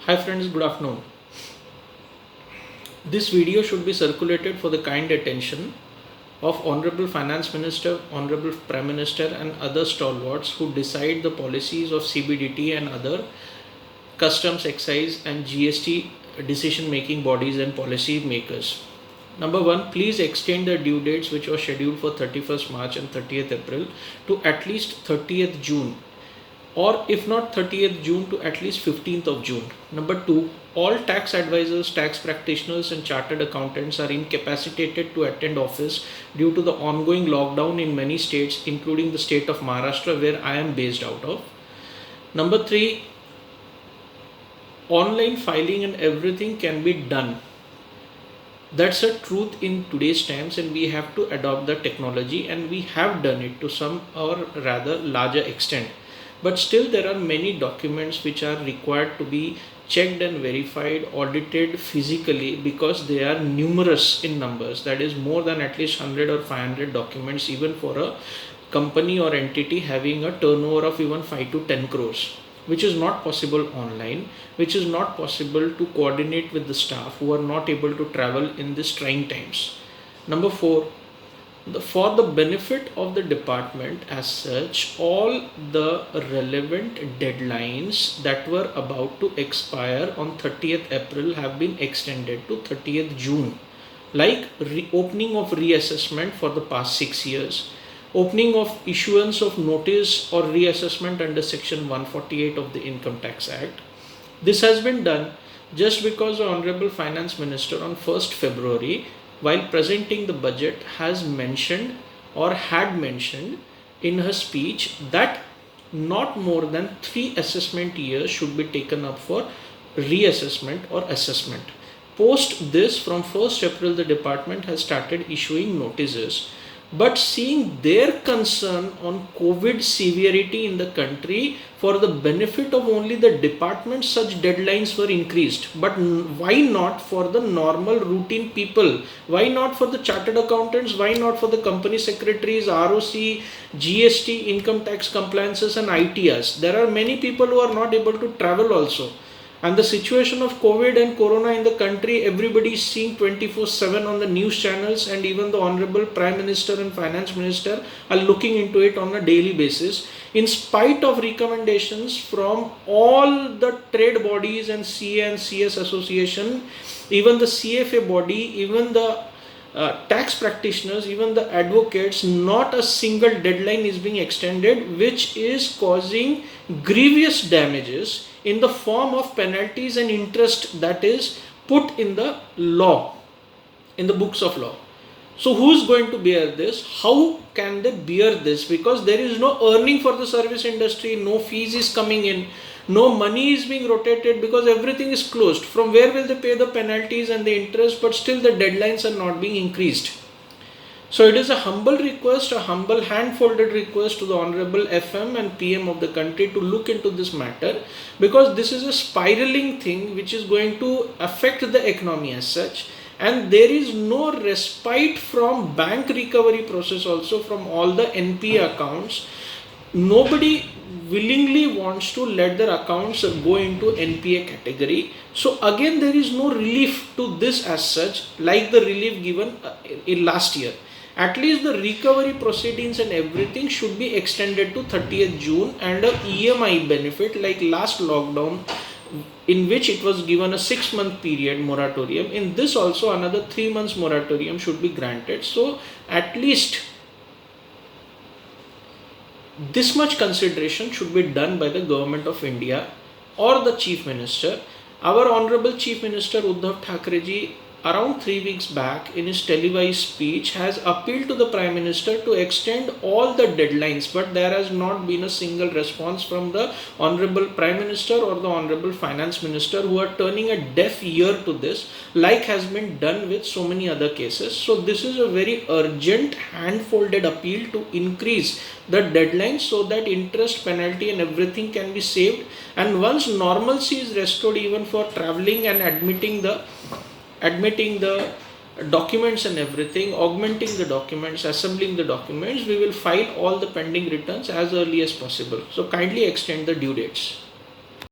Hi friends, good afternoon. This video should be circulated for the kind attention of Honorable Finance Minister, Honorable Prime Minister and other stalwarts who decide the policies of CBDT and other customs, excise and GST decision making bodies and policy makers. Number one, please extend the due dates which were scheduled for 31st March and 30th April to at least 30th June, or if not 30th June to at least 15th of June. Number two, all tax advisors, tax practitioners and chartered accountants are incapacitated to attend office due to the ongoing lockdown in many states including the state of Maharashtra where I am based out of. Number three, online filing and everything can be done. That's a truth in today's times and we have to adopt the technology, and we have done it to some or rather larger extent. But still there are many documents which are required to be checked and verified, audited physically, because they are numerous in numbers. That is more than at least 100 or 500 documents even for a company or entity having a turnover of even 5 to 10 crores, which is not possible online, which is not possible to coordinate with the staff who are not able to travel in these trying times. Number four, for the benefit of the department as such, all the relevant deadlines that were about to expire on 30th April have been extended to 30th June, like opening of reassessment for the past 6 years, opening of issuance of notice or reassessment under section 148 of the Income Tax Act. This has been done just because the Honorable Finance Minister on 1st February, while presenting the budget, has mentioned or had mentioned in her speech that not more than 3 assessment years should be taken up for reassessment or assessment. Post this, from 1st April, the department has started issuing notices. But seeing their concern on COVID severity in the country, for the benefit of only the department, such deadlines were increased. But why not for the normal routine people? Why not for the chartered accountants? Why not for the company secretaries, ROC, GST, income tax compliances and ITRs? There are many people who are not able to travel also. And the situation of COVID and Corona in the country, everybody is seeing 24/7 on the news channels, and even the Honorable Prime Minister and Finance Minister are looking into it on a daily basis. In spite of recommendations from all the trade bodies and CA and CS Association, even the CFA body, even the tax practitioners, even the advocates, not a single deadline is being extended, which is causing grievous damages in the form of penalties and interest that is put in the law, in the books of law. So who's going to bear this? How can they bear this? Because there is no earning for the service industry, no fees is coming in, no money is being rotated because everything is closed. From where will they pay the penalties and the interest? But still the deadlines are not being increased. So it is a humble request, a humble hand-folded request to the Honorable FM and PM of the country to look into this matter, because this is a spiraling thing which is going to affect the economy as such, and there is no respite from bank recovery process also from all the NPA accounts. Nobody willingly wants to let their accounts go into NPA category. So again, there is no relief to this as such, like the relief given in last year. At least the recovery proceedings and everything should be extended to 30th June, and a EMI benefit like last lockdown, in which it was given a 6-month period moratorium. In this also another 3 months moratorium should be granted. So at least this much consideration should be done by the government of India or the Chief Minister. Our Honorable Chief Minister Uddhav Thackeray ji, around 3 weeks back, in his televised speech, has appealed to the Prime Minister to extend all the deadlines, but there has not been a single response from the Honorable Prime Minister or the Honorable Finance Minister, who are turning a deaf ear to this, like has been done with so many other cases. So this is a very urgent hand-folded appeal to increase the deadlines so that interest, penalty and everything can be saved. And once normalcy is restored, even for traveling and admitting the documents and everything, augmenting the documents, assembling the documents, we will file all the pending returns as early as possible. So kindly extend the due dates.